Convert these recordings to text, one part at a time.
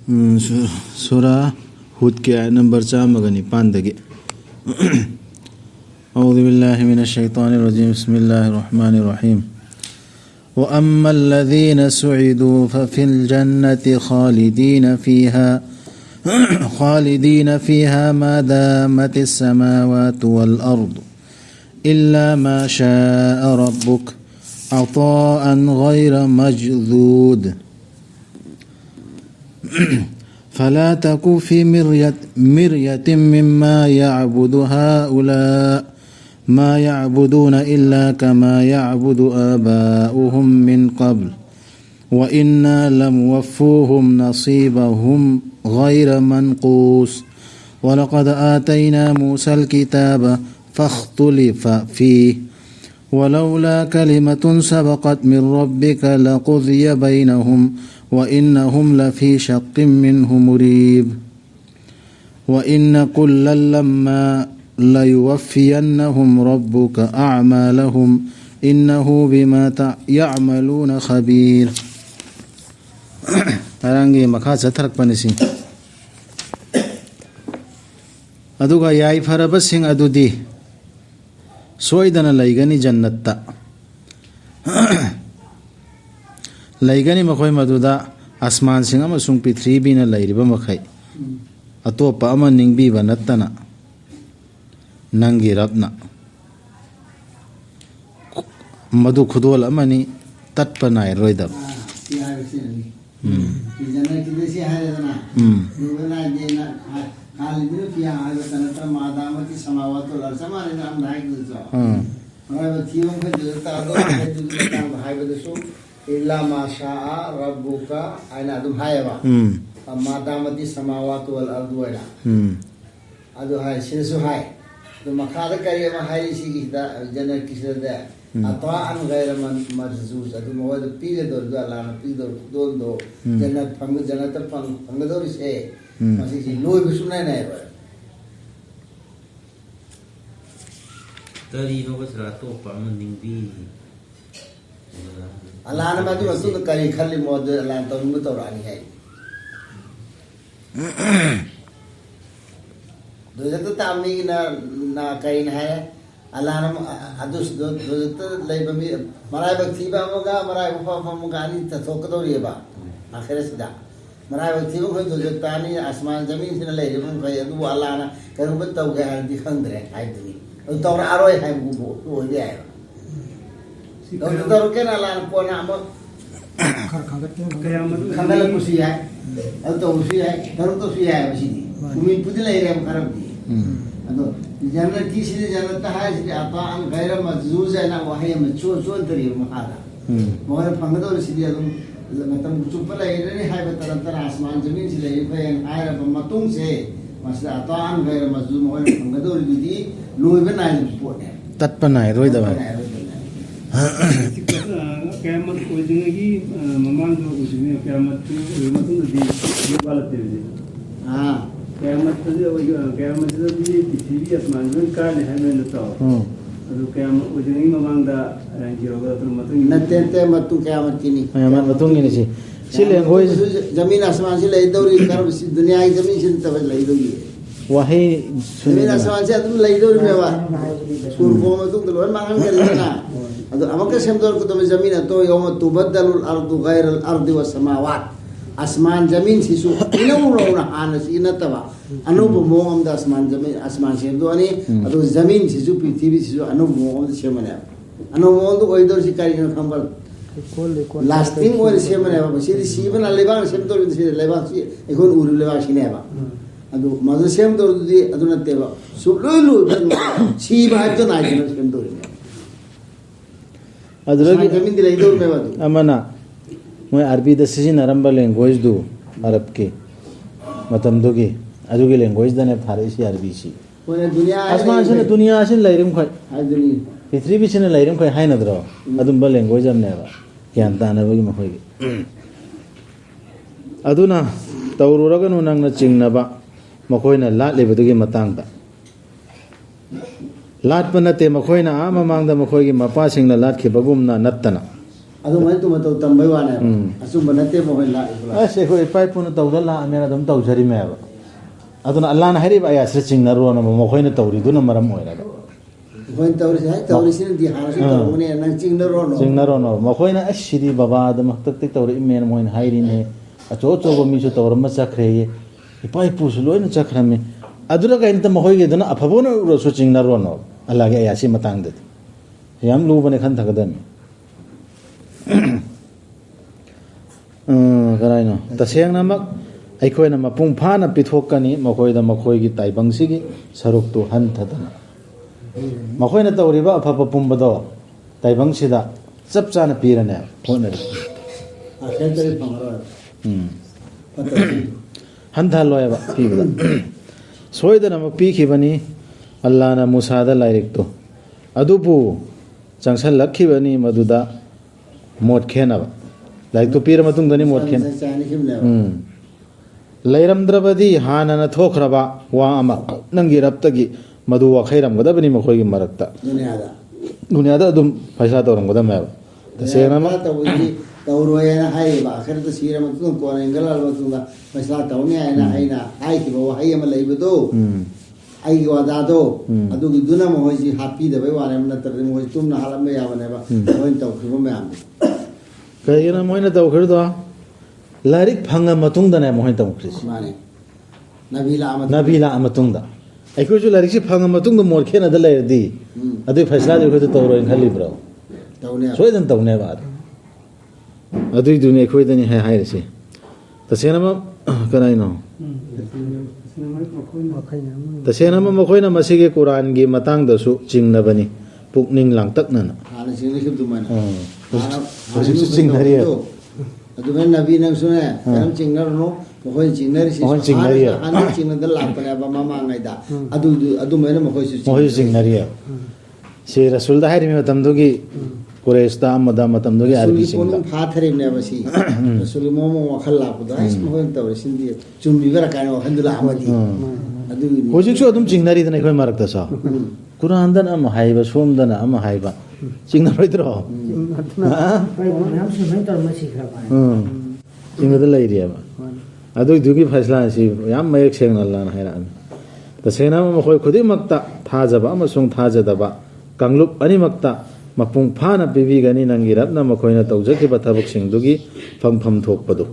Surah Hud ke ayat number 5 أعوذ بالله من الشيطان الرجيم بسم الله الرحمن الرحيم وأما الذين سعدوا ففي الجنة خالدين فيها ما دامت السماوات والأرض إلا ما شاء ربك عطاء غير مجذود فلا تك في مرية مما يعبد هؤلاء ما يعبدون إلا كما يعبد آباؤهم من قبل وإنا لموفوهم نصيبهم غير منقوص ولقد آتينا موسى الكتاب فاختلف فيه ولولا كلمة سبقت من ربك لقضي بينهم وإنهم لفي شق منه مريب وإن كلا لما ليوفينهم ربك أعمالهم إنه بما يعملون خبير Tarangi makha satharak panisi aduga yai farabasing adudi soidana laigani jannatta laigani makhoi maduda asman sing amasung prithvi na lairiba makhai atopa ama ningbi banattana nangi ratna madu khudol amani tatpanai roidab إلا ما شاء ربك أين أدم هايبا ما دامت السماوات والأرض ولا أدو هاي شنسو هاي ثم خالق كريم هاي شيء كذا جنة كذا ده أطاع غير من مرزوز أدو مواد بيجا دور دو الله بيجا دور دو جنة فنگ دور شيء masih si loy besunai naik ber. Tadi no keserato paman ningbi. Allah nama tu maksud kali kali mod Allah tahu mu tahu rani hai. Dosa tu tamni na kain hai. Allah nama adus dosa tu lay bami marai bakti ba moga marai upa moga ni tasok tu dia ba. Akhirnya sudah. Marai bakti mo kau dosa tani asman jamin sini lay jamin kau itu Allah na kalau betul kau hari di khandre hai tu ni. Tahu aroi hai buku tu dia hai. Kalau tahu kan Allah pun nama khandal kusi hai. Atau kusi hai. Tahu tu kusi hai macam ni. Kami putih lay ram karam ni. Atau jangan kisah jangan tahu sih apa ang gairah mazuz hai na wahai macam macam teri mahada. Mungkin panggil sih dia tu. Macam cuba lagi ni hai betul asman jamin sih lagi yang hai apa matung sih. Masalah atau ang gairah mazuz mungkin panggil jadi loy benai support hai. Tatpanai roida ba. Kiamat ko jingi mamang do ko jingi kiamat tu matung di balat di. Kiamat tu di TV asman kan kan hai men tahu. Aduh kiamat ko jingi mamang da ranjiro ga tu matung. Nanti matung kiamat ini. Kiamat matung ini sih. Sila hoi jamin asman sila idori karena dunia ini jamin sila tahu lah idori. Wahai jamin asman sila tu lah idori mewa. Surga matung tu luar mangan kerja na. Aduh, amak semdor ko tumi jamin ato yawma tubaddalul ardu ghairal ardi was samawat. Asman jamin sisu inauna anas inataba. Anu bomong da asman jamin asman semdo ani aduh jamin sisu prithvi sisu anu bomong da semana. Anu bomong do oidor sikari na khambal. Lasting oil semana ba sidi siban alebang semdor sidi lebang si ekon uru lebang sineba. Aduh mazu semdor di aduh nateba. Sublulu siba ato na jino semdor. Adragi jamin di idor me badu. amana moi arbi da sisi naramba language do arab ke matam do ke adugi language da ne farisi arbi si Pune dunia asman sine dunia sin lairim khoi hai dunia. prithvi bi sine lairim khoi hai nadro adum ba language am ne ba kyan ta na ba gi makhoi aduna tawruraga nu nang na chingna ba makhoi na la le ba gi matang da lat pa nate makhoi na ama mang da makhoi gi mapa sing na lat ke bagum na nattana ꯑꯗꯨꯃꯥꯏꯅ ꯇꯧ ꯇꯝꯕꯩ ꯋꯥꯅꯦ ꯑꯆꯨꯝꯕ ꯅꯠꯇꯦ ꯃꯈꯣꯏ ꯂꯥꯛꯏꯕ ꯑꯁ ꯑꯩꯈꯣꯏ ꯏꯄꯥ ꯏꯄꯨꯅ ꯇꯧꯗ ꯂꯥꯛꯑꯃꯦꯅ ꯑꯗꯨꯝ ꯇꯧꯖꯔꯤꯃꯦꯕ ꯑꯗꯨꯅ ꯑꯜꯂꯥꯍꯅ ꯍꯥꯏꯔꯤꯕ ꯑꯌꯥꯁꯤꯗ ꯆꯤꯡꯅꯔꯣꯅ ꯃꯈꯣꯏꯅ ꯇꯧꯔꯤꯗꯨꯅ ꯃꯔꯝ ꯑꯣꯏꯔꯒ ꯑꯩꯈꯣꯏꯅ ꯇꯧꯔꯤꯁꯤꯅꯗꯤ ꯍꯥꯟꯅꯁꯨ ꯇꯧꯕꯅꯦ ꯅꯪ ꯆꯤꯡꯅꯔꯣꯅ ꯃꯈꯣꯏꯅ ꯑꯁ ꯁꯤꯗꯤ ꯕꯕꯥꯗ ꯍꯥꯛꯇꯛꯇꯤ ꯇꯧꯔꯛꯏꯃꯦꯅ ꯃꯣꯏꯅ ꯍꯥꯏꯔꯤꯅꯦ ꯑꯆꯧ ꯑꯆꯧꯕ ꯃꯤꯁꯨ ꯇꯧꯔꯝꯃ ꯆꯠꯈ꯭ꯔꯦꯌꯦ ꯏꯄꯥ ꯏꯄꯨꯁꯨ ꯂꯣꯏꯅ ꯆꯠꯈ꯭ꯔꯃꯤ ꯑꯗꯨꯅ ꯀꯩꯅꯣꯇ ꯃꯈꯣꯏꯒꯤꯗꯨꯅ ꯑꯐꯕ ꯑꯣꯏꯔꯁꯨ ꯆꯤꯡꯅꯔꯣꯅꯣ ꯑꯜꯂꯥꯍꯒꯤ ꯑꯌꯥꯁꯤ ꯃꯇꯥꯡꯗꯗꯤ ꯌꯥꯝ ꯂꯨꯕꯅꯦ ꯈꯟꯊꯒꯗꯕꯅꯤ ꯀꯔꯥꯏꯅꯣ ꯇꯁꯦꯡꯅꯃꯛ ꯑꯩꯈꯣꯏꯅ ꯃꯄꯨꯡ ꯐꯥꯅ ꯄꯤꯊꯣꯛꯀꯅꯤ ꯃꯈꯣꯏꯗ ꯃꯈꯣꯏꯒꯤ ꯇꯥꯏꯕꯪꯁꯤꯒꯤ ꯁꯔꯨꯛꯇꯨ ꯍꯟꯊꯗꯅ ꯃꯈꯣꯏꯅ ꯇꯧꯔꯤꯕ ꯑꯐꯕ ꯄꯨꯝꯕꯗꯣ ꯇꯥꯏꯕꯪꯁꯤꯗ ꯆꯞ ꯆꯥꯅ ꯄꯤꯔꯅꯦ ꯍꯣꯠꯅꯔꯤ ꯍꯟꯊꯍꯜꯂꯣꯏꯕ ꯄꯤꯕꯗ ꯁꯣꯏꯗꯅꯃꯛ ꯄꯤꯈꯤꯕꯅꯤ ꯑꯜꯂꯥꯍꯅ ꯃꯨꯁꯥꯗ ꯂꯥꯏꯔꯤꯛꯇꯣ ꯑꯗꯨꯕꯨ ꯆꯪꯁꯜꯂꯛꯈꯤꯕꯅꯤ ꯃꯗꯨꯗ ꯃꯣꯠ ꯈꯦꯟꯅꯕ ꯂꯥꯏꯔꯤꯛꯇꯣ ꯄꯤꯔ ꯃꯇꯨꯡꯗꯅꯤ ꯃꯣꯠ ꯈꯦꯟ ꯂꯩꯔꯝꯗ꯭ꯔꯕꯗꯤ ꯍꯥꯟꯅꯅ ꯊꯣꯛꯈ꯭ꯔꯕ ꯋꯥ ꯑꯃ ꯅꯪꯒꯤ ꯔꯕꯇꯒꯤ ꯃꯗꯨ ꯋꯥꯈꯩꯔꯝꯒꯗꯕꯅꯤ ꯃꯈꯣꯏꯒꯤ ꯃꯔꯛꯇ ꯗꯨꯅꯤꯌꯥꯗ ꯑꯗꯨꯝ ꯐꯩꯁꯥ ꯇꯧꯔꯝꯒꯗꯕꯅꯦꯕ ꯇꯁꯦꯡꯅꯃꯛ ꯇꯧꯔꯣꯏꯅ ꯍꯥꯏꯔꯤꯕ ꯑꯈꯔꯗ ꯁꯤꯔ ꯃꯇꯨꯡ ꯀꯣꯟꯅ ꯏꯟꯈꯠꯂꯛꯑꯕ ꯃꯇꯨꯡꯗ ꯐꯩꯁꯂꯥ ꯇꯧꯅꯤ ꯍꯥꯏꯅ ꯑꯩꯅ ꯍꯥꯏꯈꯤꯕ ꯋꯥꯍꯩ ꯑꯃ ꯂꯩꯕꯗꯣ ꯑꯩꯒꯤ ꯋꯥꯗꯥꯗꯣ ꯑꯗꯨꯒꯤꯗꯨꯅ ꯃꯈꯣꯏꯁꯤ ꯍꯥꯞꯄꯤꯗꯕꯩ ꯋꯥꯅꯦꯕ ꯅꯠꯇ꯭ꯔꯗꯤ ꯃꯈꯣꯏ ꯆꯨꯝꯅ ꯍꯥꯠꯂꯝꯕ ꯌꯥꯕꯅꯦꯕ ꯃꯣꯏꯅ ꯇꯧꯈꯤꯕ ꯃꯌꯥꯝꯗꯣ ꯀꯩꯒꯤꯅꯣ ꯃꯣꯏꯅ ꯇꯧꯈ꯭ꯔꯤꯗꯣ ꯂꯥꯏꯔꯤꯛ ꯐꯪꯉ ꯃꯇꯨꯡꯗꯅꯦ ꯃꯣꯏꯅ ꯇꯧꯈ꯭ꯔꯤꯁꯤ ꯃꯥꯅꯦ ꯅꯕꯤ ꯂꯥꯛꯑ ꯃꯇꯨꯡꯗ ꯑꯩꯈꯣꯏꯁꯨ ꯂꯥꯏꯔꯤꯛꯁꯤ ꯐꯪꯉ ꯃꯇꯨꯡꯗ ꯃꯣꯠ ꯈꯦꯠꯅꯗ ꯂꯩꯔꯗꯤ ꯑꯗꯨꯒꯤ ꯐꯩꯁꯂꯥꯗꯤ ꯑꯩꯈꯣꯏꯗ ꯇꯧꯔꯣꯏꯅ ꯈꯜꯂꯤꯕ꯭ꯔꯣ ꯁꯣꯏꯗꯅ ꯇꯧꯅꯦꯕ ꯑꯗꯨꯏꯗꯨꯅꯤ ꯑꯩꯈꯣꯏꯗꯅꯤ ꯍꯥꯏꯔꯤꯁꯤ ꯇꯁꯦꯡꯅꯃꯛ ꯀꯅꯥꯏꯅꯣ ꯇꯁꯦꯡꯅꯃꯛ ꯃꯈꯣꯏꯅ ꯃꯁꯤꯒꯤ ꯀꯨꯔꯥꯟꯒꯤ ꯃꯇꯥꯡꯗꯁꯨ ꯆꯤꯡꯅꯕꯅꯤ ꯄꯨꯛꯅꯤꯡ ꯂꯥꯡꯇꯛꯅꯅ ꯍꯧꯖꯤꯛꯁꯨ ꯆꯤꯡꯅꯔꯤꯌꯦꯕ ꯑꯗꯨꯃꯥꯏꯅ ꯅꯕꯤ ꯅꯪꯁꯨꯅꯦ ꯀꯔꯝ ꯆꯤꯡꯅꯔꯨꯅꯣ ꯃꯈꯣꯏꯅ ꯆꯤꯡꯅꯔꯤꯁꯤ ꯍꯥꯟꯅ ꯆꯤꯡꯅꯗ ꯂꯥꯛꯄꯅꯦꯕ ꯃꯃꯥꯡꯉꯩꯗ ꯑꯗꯨꯃꯥꯏꯅ ꯃꯈꯣꯏꯁꯨ ꯆꯤꯡꯅꯔꯤꯌꯦꯕ ꯁꯤ ꯔꯁꯨꯜꯗ ꯍꯥꯏꯔꯤꯕ ꯃꯇꯝꯗꯨꯒꯤ ꯀꯨꯔꯦꯁꯇ ꯑꯃꯗ ꯃꯇꯝꯗꯨꯒꯤ ꯑꯔꯕꯤꯁꯤꯡꯗ ꯐꯥꯊꯔꯤꯕꯅꯦꯕ ꯁꯤ ꯔꯁꯨꯜꯒꯤ ꯃꯑꯣꯡ ꯋꯥꯈꯜ ꯂꯥꯛꯄꯗꯣ ꯑꯩꯁ ꯃꯈꯣꯏꯅ ꯇꯧꯔꯤꯁꯤꯗꯤ ꯆꯨꯝꯃꯤꯕꯔꯥ ꯀꯥꯏꯅ ꯋꯥꯈꯜꯗꯨ ꯂꯥꯛꯑꯃꯗꯤ ꯑꯗꯨꯒꯤꯅꯤ ꯍꯧꯖꯤꯛꯁꯨ ꯑꯗꯨꯝ ꯆꯤꯡꯅꯔꯤꯗꯅ ꯑꯩꯈꯣꯏ ꯃꯔꯛꯇꯁꯨ ꯀꯨꯔꯥꯟꯗꯅ ꯑꯃ ꯍꯥꯏꯕ ꯁꯣꯝꯗꯅ ꯑꯃ ꯍꯥꯏꯕ ꯆꯤꯡꯅꯔꯣꯏꯗ꯭ꯔꯣ ꯆꯤꯡꯅꯗ ꯂꯩꯔꯤꯑꯕ ꯑꯗꯨꯏꯗꯨꯒꯤ ꯐꯩꯁꯂꯥꯁꯤ ꯌꯥꯝ ꯃꯌꯦꯛ ꯁꯦꯡꯅ ꯑꯜꯂꯥꯍꯅ ꯍꯥꯏꯔꯛꯑꯃꯤ ꯇꯁꯦꯡꯅ ꯃꯈꯣꯏ ꯈꯨꯗꯤꯡꯃꯛꯇ ꯊꯥꯖꯕ ꯑꯃꯁꯨꯡ ꯊꯥꯖꯗꯕ ꯀꯥꯡꯂꯨꯞ ꯑꯅꯤꯃꯛꯇ ꯃꯄꯨꯡ ꯐꯥꯅ ꯄꯤꯕꯤꯒꯅꯤ ꯅꯪꯒꯤ ꯔꯕꯅ ꯃꯈꯣꯏꯅ ꯇꯧꯖꯈꯤꯕ ꯊꯕꯛꯁꯤꯡꯗꯨꯒꯤ ꯐꯪꯐꯝ ꯊꯣꯛꯄꯗꯨ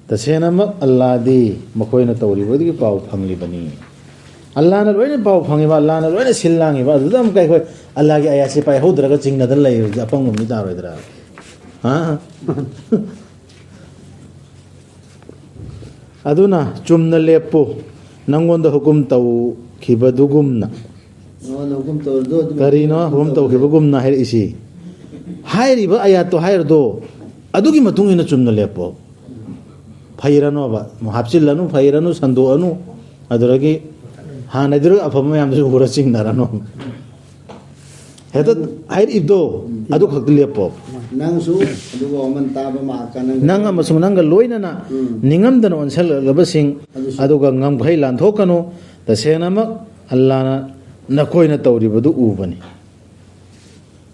ꯇꯁꯦꯡꯅꯃꯛ ꯑꯜꯂꯥꯍꯗꯤ ꯃꯈꯣꯏꯅ ꯇꯧꯔꯤꯕꯗꯨꯒꯤ ꯄꯥꯎ ꯐꯪꯂꯤꯕꯅꯤ ꯑꯜꯂꯥꯍꯅ ꯂꯣꯏꯅ ꯄꯥꯎ ꯐꯪꯉꯤꯕ ꯑꯜꯂꯥꯍꯅ ꯂꯣꯏꯅ ꯁꯤꯜ ꯂꯥꯡꯉꯤꯕ ꯑꯗꯨꯗ ꯑꯃꯨꯛꯀ ꯑꯩꯈꯣꯏ ꯑꯜꯂꯥꯍꯒꯤ ꯑꯌꯥꯁꯤ ꯄꯥꯏꯍꯧꯗ꯭ꯔꯒ ꯆꯤꯡꯅꯗꯅ ꯂꯩꯔꯗꯤ ꯑꯄꯪꯕ ꯃꯤ ꯇꯥꯔꯣꯏꯗ꯭ꯔꯥ ꯑꯗꯨꯅ ꯆꯨꯝꯅ ꯂꯦꯞꯄꯨ ꯅꯪꯉꯣꯟꯗ ꯍꯨꯀꯨꯝ ꯇꯧꯈꯤꯕꯗꯨꯒꯨꯝꯅ ꯀꯔꯤꯅꯣ ꯍꯨꯀꯨꯝ ꯇꯧꯈꯤꯕꯒꯨꯝꯅ ꯍꯥꯏꯔꯛꯏꯁꯤ ꯍꯥꯏꯔꯤꯕ ꯑꯌꯥꯠꯇꯣ ꯍꯥꯏꯔꯗꯣ ꯑꯗꯨꯒꯤ ꯃꯇꯨꯡ ꯏꯟꯅ ꯆꯨꯝꯅ ꯂꯦꯞꯄꯣ ꯐꯩꯔꯅꯣꯕ ꯐꯥꯞꯆꯤꯜꯂꯅꯨ ꯐꯩꯔꯅꯨ ꯁꯟꯗꯣꯛꯑꯅꯨ ꯑꯗꯨꯗꯒꯤ ꯍꯥꯟꯅꯗꯨꯔ ꯑꯐꯕ ꯃꯌꯥꯝꯗꯨꯁꯨ ꯎꯔ ꯆꯤꯡꯅꯔꯅꯨ ꯍꯦꯛꯇ ꯍꯥꯏꯔꯤꯕꯗꯣ ꯑꯗꯨ ꯈꯛꯇ ꯂꯦꯞꯄꯣ ꯅꯪꯁꯨ ꯑꯗꯨꯒ ꯋꯥꯃꯟ ꯇꯥꯕ ꯅꯪ ꯑꯃꯁꯨꯡ ꯅꯪꯒ ꯂꯣꯏꯅꯅ ꯅꯤꯡꯉꯝꯗꯅ ꯑꯣꯟꯁꯜꯂꯛꯂꯕꯁꯤꯡ ꯑꯗꯨꯒ ꯉꯝꯈꯩ ꯂꯥꯟꯊꯣꯛꯀꯅꯨ ꯇꯁꯦꯡꯅꯃꯛ ꯑꯜꯂꯥꯍꯅ ꯅꯈꯣꯏꯅ ꯇꯧꯔꯤꯕꯗꯨ ꯎꯕꯅꯤ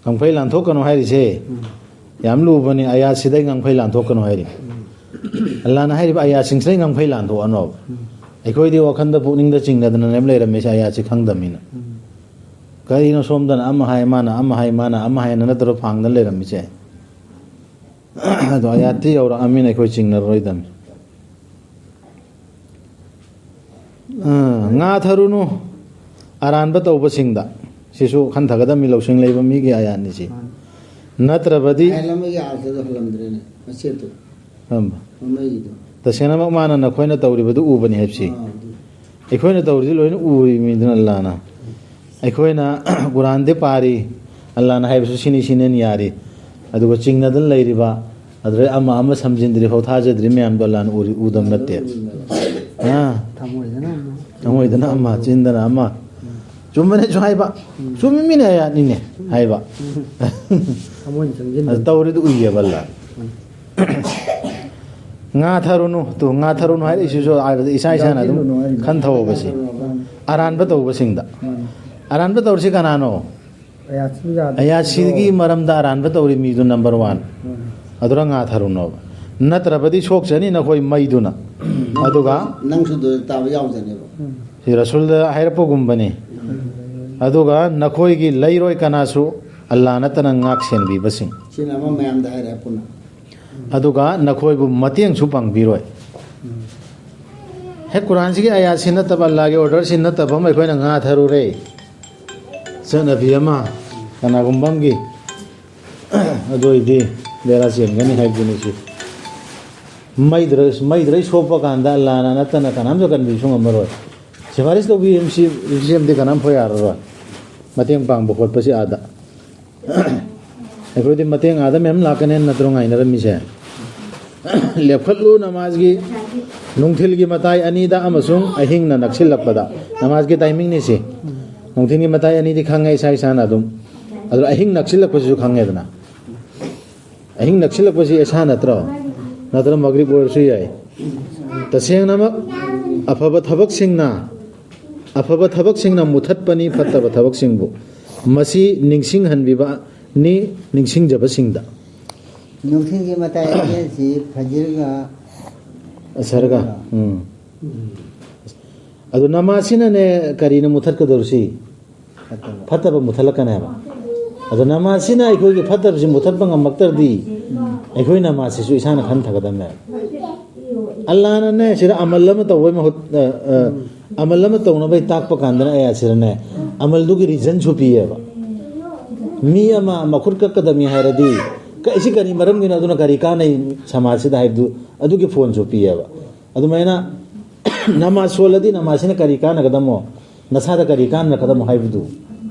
ꯉꯝꯈꯩ ꯂꯥꯟꯊꯣꯛꯀꯅꯨ ꯍꯥꯏꯔꯤꯁꯦ ꯌꯥꯝ ꯂꯨꯕꯅꯤ ꯑꯌꯥꯁꯤꯗꯩ ꯉꯝꯈꯩ ꯂꯥꯟꯊꯣꯛꯀꯅꯨ ꯍꯥꯏꯔꯤ ꯑꯜꯂꯥꯍꯅ ꯍꯥꯏꯔꯤꯕ ꯑꯌꯥꯁꯤꯡꯁꯤꯗꯩ ꯉꯝꯈꯩ ꯂꯥꯟꯊꯣꯛꯑꯅꯣꯕ ꯑꯩꯈꯣꯏꯗꯤ ꯋꯥꯈꯟꯗ ꯄꯨꯛꯅꯤꯡꯗ ꯆꯤꯡꯅꯗꯅ ꯂꯩꯔꯝꯃꯤꯁꯦ ꯑꯌꯥꯁꯤ ꯈꯪꯗꯕꯅꯤꯅ ꯀꯔꯤꯅꯣ ꯁꯣꯝꯗꯅ ꯑꯃ ꯍꯥꯏ ꯃꯥꯅ ꯑꯃ ꯍꯥꯏ ꯃꯥꯅ ꯑꯃ ꯍꯥꯏꯅ ꯅꯠꯇ꯭ꯔꯣ ꯐꯥꯡꯗꯅ ꯂꯩꯔꯝꯃꯤꯁꯦ ꯑꯗꯣ ꯑꯌꯥꯠꯇꯤ ꯌꯧꯔꯛꯑꯃꯤꯅ ꯑꯩꯈꯣꯏ ꯆꯤꯡꯅꯔꯣꯏꯗꯕꯅꯤ ꯉꯥꯊꯔꯨꯅꯨ ꯑꯔꯥꯟꯕ ꯇꯧꯕꯁꯤꯡꯗ ꯁꯤꯁꯨ ꯈꯟꯊꯒꯗꯕꯅꯤ ꯂꯧꯁꯤꯡ ꯂꯩꯕ ꯃꯤꯒꯤ ꯑꯌꯥꯠꯅꯤꯁꯤ ꯅꯠꯇ꯭ꯔꯕꯗꯤ ꯇꯁꯦꯡꯅꯃꯛ ꯃꯥꯅ ꯅꯈꯣꯏꯅ ꯇꯧꯔꯤꯕꯗꯨ ꯎꯕꯅꯤ ꯍꯥꯏꯕꯁꯤ ꯑꯩꯈꯣꯏꯅ ꯇꯧꯔꯤꯗꯤ ꯂꯣꯏꯅ ꯎꯔꯤꯃꯤꯗꯨꯅ ꯑꯜꯂꯥꯍꯅ ꯑꯩꯈꯣꯏꯅ ꯀꯨꯔꯥꯟꯗꯤ ꯄꯥꯔꯤ ꯑꯜꯂꯥꯍꯅ ꯍꯥꯏꯕꯁꯨ ꯁꯤꯅꯤ ꯁꯤꯅꯦꯅ ꯌꯥꯔꯤ ꯑꯗꯨꯒ ꯆꯤꯡꯅꯗꯅ ꯂꯩꯔꯤꯕ ꯑꯗꯨꯗꯩ ꯑꯃ ꯁꯝꯖꯤꯟꯗ꯭ꯔꯤ ꯐꯥꯎ ꯊꯥꯖꯗ꯭ꯔꯤ ꯃꯌꯥꯝꯗꯣ ꯑꯜꯂꯥꯍꯅ ꯎꯗꯕ ꯅꯠꯇꯦ ꯊꯃꯣꯏꯗꯅ ꯑꯃ ꯆꯤꯟꯗꯅ ꯑꯃ ꯆꯨꯝꯕꯅꯦꯁꯨ ꯍꯥꯏꯕ ꯆꯨꯝꯃꯤꯅꯦ ꯑꯌꯥꯠꯅꯤꯅꯦ ꯍꯥꯏꯕ ꯇꯧꯔꯤꯗꯨ ꯎꯏꯌꯦꯕ ꯑꯜꯂꯥꯍ ꯉꯥꯊꯔꯨꯅꯨ ꯉꯥꯊꯔꯨꯅꯨ ꯍꯥꯏꯔꯛꯏꯁꯤꯁꯨ ꯏꯁꯥꯅ ꯑꯗꯨꯝ ꯈꯟꯊꯧꯕꯁꯤ ꯑꯔꯥꯟꯕ ꯇꯧꯕꯁꯤꯡꯗ ꯑꯔꯥꯟꯕ ꯇꯧꯔꯤꯁꯤ ꯀꯅꯥꯅꯣ ꯑꯌꯥꯁꯤꯒꯤ ꯃꯔꯝꯗ ꯑꯔꯥꯟꯕ ꯇꯧꯔꯤ ꯃꯤꯗꯨ ꯅꯝꯕꯔ 1 ꯑꯗꯨꯔ ꯉꯥ ꯊꯥꯔꯨꯅꯣꯕ ꯅꯠꯇ꯭ꯔꯕꯗꯤ ꯁꯣꯛꯆꯅꯤ ꯅꯈꯣꯏ ꯃꯩꯗꯨꯅ ꯑꯗꯨꯒ ꯅꯪꯁꯨ ꯇꯥꯕ ꯌꯥꯎꯖꯅꯦꯕ ꯁꯤ ꯔꯁꯨꯜꯗ ꯍꯥꯏꯔꯛꯄꯒꯨꯝꯕꯅꯤ ꯑꯗꯨꯒ ꯅꯈꯣꯏꯒꯤ ꯂꯩꯔꯣꯏ ꯀꯅꯥꯁꯨ ꯑꯜꯂꯥ ꯅꯠꯇꯅ ꯉꯥꯛ ꯁꯦꯟꯕꯤꯕꯁꯤꯡ ꯁꯤꯅ ꯑꯃ ꯃꯌꯥꯝꯗ ꯍꯥꯏꯔꯦ ꯄꯨꯟꯅ ꯑꯗꯨꯒ ꯅꯈꯣꯏꯕꯨ ꯃꯇꯦꯡꯁꯨ ꯄꯥꯡꯕꯤꯔꯣꯏ ꯍꯦꯛ ꯀꯨꯔꯥꯟꯁꯤꯒꯤ ꯑꯌꯥꯠꯁꯤ ꯅꯠꯇꯕ ꯑꯜꯂꯥꯒꯤ ꯑꯣꯔꯗꯔꯁꯤ ꯅꯠꯇꯕ ꯑꯃ ꯑꯩꯈꯣꯏꯅ ꯉꯥ ꯊꯥꯔꯨꯔꯦ ꯆꯠꯅꯕꯤ ꯑꯃ ꯀꯅꯥꯒꯨꯝꯕ ꯑꯃꯒꯤ ꯑꯗꯨ ꯑꯣꯏꯗꯤ ꯕꯦꯔꯥ ꯆꯦꯟꯒꯅꯤ ꯍꯥꯏꯕꯗꯨꯅꯤ ꯁꯤ ꯃꯩꯗ꯭ꯔꯩ ꯁꯣꯛꯄ ꯀꯥꯟꯗ ꯑꯜꯂꯥꯅ ꯅꯠꯇꯅ ꯀꯅꯥꯝꯁꯨ ꯀꯟꯕꯤꯁꯨ ꯉꯝꯃꯔꯣꯏ ꯁꯤꯐꯥꯔꯤꯁ ꯇꯧꯕꯤꯁꯦꯝꯗꯤ ꯀꯅꯥꯝ ꯐꯣꯏ ꯌꯥꯔꯔꯣꯏ ꯃꯇꯦꯡ ꯄꯥꯡꯕ ꯈꯣꯠꯄꯁꯤ ꯑꯥꯗ ꯑꯩꯈꯣꯏꯗꯤ ꯃꯇꯦꯡ ꯑꯥꯗ ꯃꯌꯥꯝ ꯂꯥꯛꯀꯅꯤ ꯅꯠꯇ꯭ꯔꯣ ꯉꯥꯏꯅꯔꯝꯃꯤꯁꯦ ꯂꯦꯞꯈꯠꯂꯨ ꯅꯃꯥꯖꯒꯤ ꯅꯨꯡꯊꯤꯜꯒꯤ ꯃꯇꯥꯏ ꯑꯅꯤꯗ ꯑꯃꯁꯨꯡ ꯑꯍꯤꯡꯅ ꯅꯛꯁꯤꯜꯂꯛꯄꯗ ꯅꯃꯥꯖꯒꯤ ꯇꯥꯏꯃꯤꯡꯅꯤ ꯁꯤ ꯅꯨꯡꯊꯤꯜꯒꯤ ꯃꯇꯥꯏ ꯑꯅꯤꯗꯤ ꯈꯪꯉꯦ ꯏꯁꯥꯅ ꯑꯗꯨꯝ ꯑꯗꯨ ꯑꯍꯤꯡ ꯅꯛꯁꯤꯜꯂꯛꯄꯁꯤꯁꯨ ꯈꯪꯉꯦꯗꯅ ꯑꯍꯤꯡ ꯅꯛꯁꯤꯜꯂꯛꯄꯁꯤ ꯏꯁꯥ ꯅꯠꯇ꯭ꯔꯣ ꯅꯠꯇ꯭ꯔꯒ ꯃꯒ꯭ꯔꯤꯕ ꯑꯣꯏꯔꯁꯨ ꯌꯥꯏ ꯇꯁꯦꯡꯅꯃꯛ ꯑꯐꯕ ꯊꯕꯛꯁꯤꯡꯅ ꯃꯨꯊꯠꯄꯅꯤ ꯐꯠꯇꯕ ꯊꯕꯛꯁꯤꯡꯕꯨ ꯃꯁꯤ ꯅꯤꯡꯁꯤꯡꯍꯟꯕꯤꯕꯅꯤ ꯅꯤꯡꯁꯤꯡꯖꯕꯁꯤꯡꯗ ꯅꯨꯡꯊꯤꯜꯒꯤ ꯃꯇꯥꯏ ꯑꯅꯤꯁꯤ ꯐꯖꯔꯒ ꯑꯁꯔꯒ ꯑꯗꯨ ꯅꯃꯥꯖꯁꯤꯅꯅꯦ ꯀꯔꯤꯅ ꯃꯨꯊꯠꯀꯗꯧꯔꯤꯁꯤ ꯐꯠꯇꯕ ꯃꯨꯊꯠꯂꯛꯀꯅꯤ ꯍꯥꯏꯕ ꯑꯗꯨ ꯅꯃꯥꯖꯁꯤꯅ ꯑꯩꯈꯣꯏꯒꯤ ꯐꯠꯇꯕꯁꯤ ꯃꯨꯊꯠꯄ ꯉꯝꯃꯛꯇ꯭ꯔꯗꯤ ꯑꯩꯈꯣꯏ ꯅꯃꯥꯖꯁꯤꯁꯨ ꯏꯁꯥꯅ ꯈꯟꯊꯒꯗꯕꯅꯦ ꯑꯜꯂꯥꯅꯅꯦ ꯁꯤꯗ ꯑꯃꯜ ꯑꯃ ꯇꯧꯕꯩ ꯃꯍꯨꯠ ꯑꯃꯜ ꯑꯃ ꯇꯧꯅꯕꯩ ꯇꯥꯛꯄ ꯀꯥꯟꯗꯅ ꯑꯌꯥꯁꯤꯗꯅꯦ ꯑꯃꯜꯗꯨꯒꯤ ꯔꯤꯖꯟꯁꯨ ꯄꯤꯌꯦꯕ ꯃꯤ ꯑꯃ ꯃꯈꯨꯠ ꯀꯛꯀꯗꯕꯅꯤ ꯍꯥꯏꯔꯗꯤ ꯀꯩꯁꯤ ꯀꯔꯤ ꯃꯔꯝꯒꯤꯅꯣ ꯑꯗꯨꯅ ꯀꯔꯤ ꯀꯥꯟꯅꯩ ꯁꯃꯥꯖꯁꯤꯗ ꯍꯥꯏꯕꯗꯨ ꯑꯗꯨꯒꯤ ꯐꯣꯟꯁꯨ ꯄꯤꯌꯦꯕ ꯑꯗꯨꯃꯥꯏꯅ ꯅꯃꯥꯖ ꯁꯣꯜꯂꯗꯤ ꯅꯃꯥꯖꯁꯤꯅ ꯀꯔꯤ ꯀꯥꯟꯅꯒꯗꯃꯣ ꯅꯁꯥꯗ ꯀꯔꯤ ꯀꯥꯟꯅꯒꯗꯃꯣ ꯍꯥꯏꯕꯗꯨ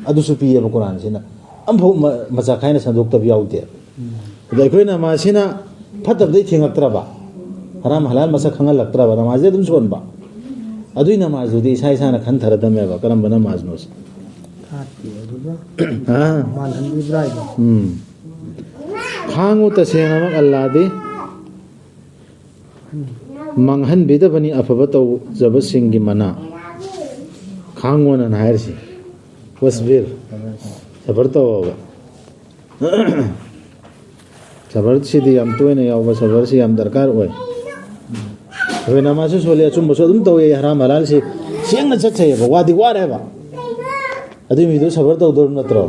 ꯑꯗꯨꯁꯨ ꯄꯤꯌꯦꯕ ꯀꯨꯔꯥꯟꯁꯤꯅ ꯑꯃꯐꯥꯎ ꯃꯆꯥ ꯈꯥꯏꯅ ꯁꯟꯗꯣꯛꯇꯕ ꯌꯥꯎꯗꯦ ꯑꯗ ꯑꯩꯈꯣꯏ ꯅꯃꯥꯖꯁꯤ나 ꯐꯠꯇꯕꯗꯩ ꯊꯦꯡꯉꯛꯇ꯭ꯔꯕ ꯍꯔꯥꯝ ꯍꯂꯥꯜ ꯃꯁꯛ ꯈꯪꯍꯜꯂꯛꯇ꯭ꯔꯕ ꯅꯃꯥꯖꯗꯤ ꯑꯗꯨꯝ ꯁꯣꯟꯕ ꯑꯗꯨꯏ ꯅꯃꯥꯖꯗꯨꯗꯤ ꯏꯁꯥꯅ ꯈꯟꯊꯔꯗꯝꯃꯦꯕ ꯀꯔꯝꯕ ꯅꯃꯥꯖꯅꯣ ꯈꯥꯡꯉꯨ ꯇꯁꯦꯡꯅꯃꯛ ꯑꯜꯂꯥꯗꯤ ꯃꯥꯡꯍꯟꯕꯤꯗꯕꯅꯤ ꯑꯐꯕ ꯇꯧꯖꯕꯁꯤꯡꯒꯤ ꯃꯅꯥ ꯈꯥꯡꯉꯣꯅ ꯍꯥꯏꯔꯤꯁꯤ ꯋꯥꯁꯕꯤꯔ ꯁꯕꯔ ꯇꯧꯑꯣꯕ ꯁꯕꯔꯁꯤꯗꯤ ꯌꯥꯝ ꯇꯣꯏꯅ ꯌꯥꯎꯕ ꯁꯕꯔꯁꯤ ꯌꯥꯝ ꯗꯔꯀꯥꯔ ꯑꯣꯏ ꯑꯩꯈꯣꯏ ꯅꯃꯥꯖꯁꯨ ꯁꯣꯜꯂꯤ ꯑꯆꯨꯝꯕꯁꯨ ꯑꯗꯨꯝ ꯇꯧꯋꯦ ꯍꯔꯥꯝ ꯍꯂꯥꯜꯁꯤ ꯁꯦꯡꯅ ꯆꯠꯆꯩꯌꯦꯕ ꯋꯥꯗꯤ ꯋꯥꯔꯦꯕ ꯑꯗꯨꯏ ꯃꯤꯗꯨ ꯁꯕꯔ ꯇꯧꯗꯧ ꯅꯠꯇ꯭ꯔꯣ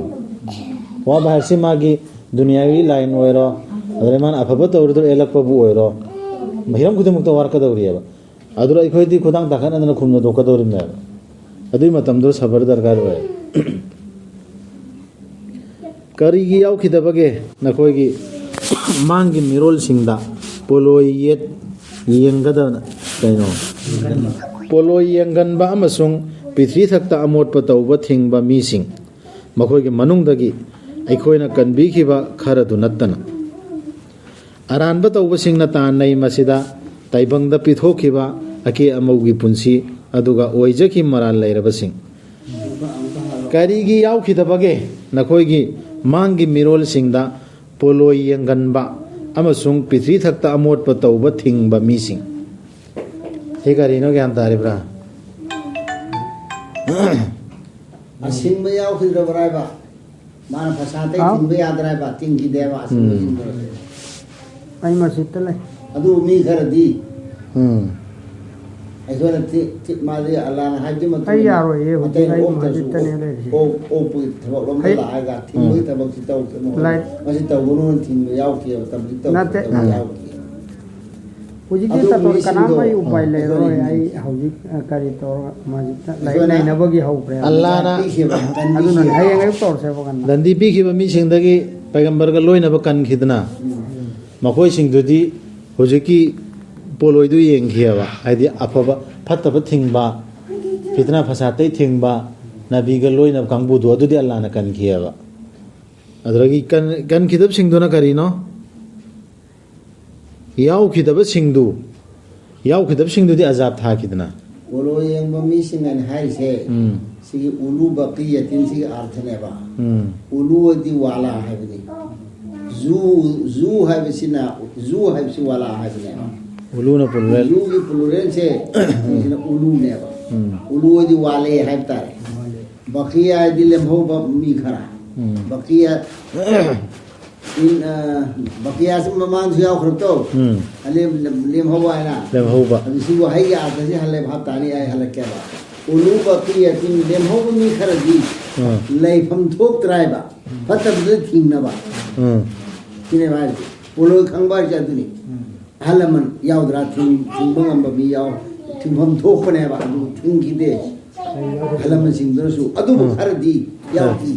ꯋꯥꯕ ꯍꯥꯏꯔꯁꯤ ꯃꯥꯒꯤ ꯗꯨꯅꯤꯌꯥꯒꯤ ꯂꯥꯏꯟ ꯑꯣꯏꯔꯣ ꯑꯗꯨꯗꯩ ꯃꯥꯅ ꯑꯐꯕ ꯇꯧꯔꯤꯗꯣ ꯑꯦꯜꯂꯛꯄꯕꯨ ꯑꯣꯏꯔꯣ ꯍꯤꯔꯝ ꯈꯨꯗꯤꯡꯃꯛꯇ ꯋꯥꯔꯛꯀꯗꯧꯔꯤꯑꯕ ꯑꯗꯨꯗ ꯑꯩꯈꯣꯏꯗꯤ ꯈꯨꯗꯥꯡ ꯇꯥꯈꯠꯅꯗꯅ ꯈꯨꯝꯅ ꯗꯣꯛꯀꯗꯧꯔꯤꯕꯅꯦꯕ ꯑꯗꯨꯏ ꯃꯇꯝꯗꯨ ꯁꯕꯔ ꯗꯔꯀꯥꯔ ꯑꯣꯏ ꯀꯔꯤꯒꯤ ꯌꯥꯎꯈꯤꯗꯕꯒꯦ ꯅꯈꯣꯏꯒꯤ ꯃꯥꯡꯒꯤ ꯃꯤꯔꯣꯜꯁꯤꯡꯗ ꯄꯣꯂꯣꯏ ꯌꯦꯡꯒꯗꯕ ꯀꯩꯅꯣ ꯄꯣꯂꯣꯏ ꯌꯦꯡꯒꯟꯕ ꯑꯃꯁꯨꯡ ꯄ꯭ꯔꯤꯊ꯭ꯕꯤ ꯊꯛꯇ ꯑꯃꯣꯠꯄ ꯇꯧꯕ ꯊꯤꯡꯕ ꯃꯤꯁꯤꯡ ꯃꯈꯣꯏꯒꯤ ꯃꯅꯨꯡꯗꯒꯤ ꯑꯩꯈꯣꯏꯅ ꯀꯟꯕꯤꯈꯤꯕ ꯈꯔꯗꯨ ꯅꯠꯇꯅ ꯑꯔꯥꯟꯕ ꯇꯧꯕꯁꯤꯡꯅ ꯇꯥꯟꯅꯩ ꯃꯁꯤꯗ ꯇꯥꯏꯕꯪꯗ ꯄꯤꯊꯣꯛꯈꯤꯕ ꯑꯀꯦ ꯑꯃꯧꯒꯤ ꯄꯨꯟꯁꯤ ꯑꯗꯨꯒ ꯑꯣꯏꯖꯈꯤ ꯃꯔꯥꯜ ꯂꯩꯔꯕꯁꯤꯡ ꯀꯔꯤꯒꯤ ꯌꯥꯎꯈꯤꯗꯕꯒꯦ ꯅꯈꯣꯏꯒꯤ ꯃꯥꯡꯒꯤ ꯃꯤꯔꯣꯜꯁꯤꯡꯗ ꯄꯣꯂꯣꯏ ꯌꯦꯡꯒꯟꯕ ꯑꯃꯁꯨꯡ ꯄ꯭ꯔꯤꯊ꯭ꯕꯤ ꯊꯛꯇ ꯑꯃꯣꯠꯄ ꯇꯧꯕ ꯊꯤꯡꯕ ꯃꯤꯁꯤꯡ ꯁꯤ ꯀꯔꯤꯅꯣ ꯒ꯭ꯌꯥꯟ ꯇꯥꯔꯤꯕ꯭ꯔꯥ ꯑꯁꯤꯡꯕ ꯌꯥꯎꯈꯤꯗ꯭ꯔꯕ꯭ꯔꯥ ꯍꯥꯏꯕ ꯃꯥꯅ ꯐꯁꯥꯇꯩ ꯊꯤꯡꯕ ꯌꯥꯗ꯭ꯔꯥ ꯍꯥꯏꯕ ꯊꯤꯡꯈꯤꯗꯦꯕ ꯑꯁꯤꯡꯕꯁꯤꯡꯗꯣ ꯑꯩ ꯃꯁꯖꯤꯗꯇ ꯂꯩ ꯑꯗꯨ ꯃꯤ ꯈꯔꯗꯤ ꯑꯩꯈꯣꯏꯅ ꯃꯥꯗꯤ ꯑꯜꯂꯥꯅ ꯍꯥꯏꯕꯗꯤ ꯑꯩ ꯌꯥꯔꯣꯏꯌꯦ ꯍꯧꯖꯤꯛ ꯑꯩ ꯃꯁꯖꯤꯗꯇꯅꯦ ꯂꯩꯔꯤꯁꯦ ꯑꯣꯛꯄꯒꯤ ꯊꯕꯛ ꯂꯣꯝꯗ ꯂꯥꯛꯑꯒ ꯊꯤꯡꯕꯒꯤ ꯊꯕꯛꯁꯤ ꯇꯧꯒꯅꯨ ꯃꯁꯤ ꯇꯧꯒꯅꯨꯅ ꯊꯤꯡꯕ ꯌꯥꯎꯈꯤꯑꯕ ꯇꯕ꯭ꯂꯤꯛ ꯇꯧꯕ ꯌꯥꯎꯈꯤ ꯍꯧꯖꯤꯛꯇꯤ ꯇꯧꯔ ꯀꯅꯥꯝ ꯑꯩ ꯎꯄꯥꯏ ꯂꯩꯔꯔꯣꯏ ꯑꯩ ꯍꯧꯖꯤꯛ ꯀꯔꯤ ꯇꯧꯔꯒ ꯃꯁꯖꯤꯗꯇ ꯂꯩꯅꯕꯒꯤ ꯍꯧꯈ꯭ꯔꯦ ꯑꯜꯂꯥꯅ ꯑꯗꯨꯅ ꯍꯌꯦꯡ ꯑꯌꯨꯛ ꯇꯧꯔꯁꯦꯕ ꯀꯟꯅ ꯗꯟꯗꯤ ꯄꯤꯈꯤꯕ ꯃꯤꯁꯤꯡꯗꯒꯤ ꯄꯩꯒꯝꯕꯔꯒ ꯂꯣꯏꯅꯕ ꯀꯟꯈꯤꯗꯅ ꯃꯈꯣꯏꯁꯤꯡꯗꯨꯗꯤ ꯍꯧꯖꯤꯛꯀꯤ ꯄꯣꯂꯣꯏꯗꯨ ꯌꯦꯡꯈꯤꯑꯕ ꯍꯥꯏꯗꯤ ꯑꯐꯕ ꯐꯠꯇꯕ ꯊꯤꯡꯕ ꯐꯤꯇꯅꯥ ꯐꯁꯥꯇꯩ ꯊꯤꯡꯕ ꯅꯕꯤꯒ ꯂꯣꯏꯅꯕ ꯀꯥꯡꯕꯨꯗꯨ ꯑꯗꯨꯗꯤ ꯑꯜꯂꯥꯅ ꯀꯟꯈꯤꯑꯕ ꯑꯗꯨꯗꯒꯤ ꯀꯟꯈꯤꯗꯕꯁꯤꯡꯗꯨꯅ ꯀꯔꯤꯅꯣ ꯌꯥꯎꯈꯤꯗꯕꯁꯤꯡꯗꯨꯗꯤ ꯑꯖꯥꯕ ꯊꯥꯈꯤꯗꯅ ꯄꯣꯂꯣ ꯌꯦꯡꯕ ꯃꯤꯁꯤꯡ ꯑꯅ ꯍꯥꯏꯔꯤꯁꯦ ꯁꯤꯒꯤ ꯎꯂꯨ ꯕꯀꯤꯌꯇꯤꯟ ꯁꯤꯒꯤ ꯑꯥꯔꯊꯅꯦꯕ ꯎꯂꯨ ꯍꯥꯏꯗꯤ ꯋꯥꯂꯥ ꯍꯥꯏꯕꯅꯤ ꯖꯨ ꯍꯥꯏꯕꯁꯤꯅ ꯖꯨ ꯍꯥꯏꯕꯁꯤ ꯋꯥꯂꯥ ꯍꯥꯏꯕꯅꯦꯕ ꯎꯂꯨꯅ ꯄꯨꯂꯨꯔꯦꯜ ꯖꯨꯒꯤ ꯄꯨꯂꯨꯔꯦꯜꯁꯦ ꯁꯤꯅ ꯎꯂꯨꯅꯦꯕ ꯎꯂꯨ ꯍꯥꯏꯗꯤ ꯋꯥꯂꯦ ꯍꯥꯏꯕ ꯇꯥꯔꯦ ꯕꯀꯤꯌꯥ ꯍꯥꯏꯗꯤ ꯂꯦꯝꯍꯧꯕ ꯃꯤ ꯈꯔ bakiya in bakiya sum mamang siya khurto lem hawa na lem huba adu si wa hayya adasi halle bhab tani ay halle kya ba ulu bakiya tin lem hawa mi kharaji lai pham thok trai ba fatab de thing na ba kine ba ulu khang ba ja duni halaman yaudra thing bangam ba mi yaw thing pham thok pa ne ba adu thing ki de halaman sing dra su adu kharaji yauti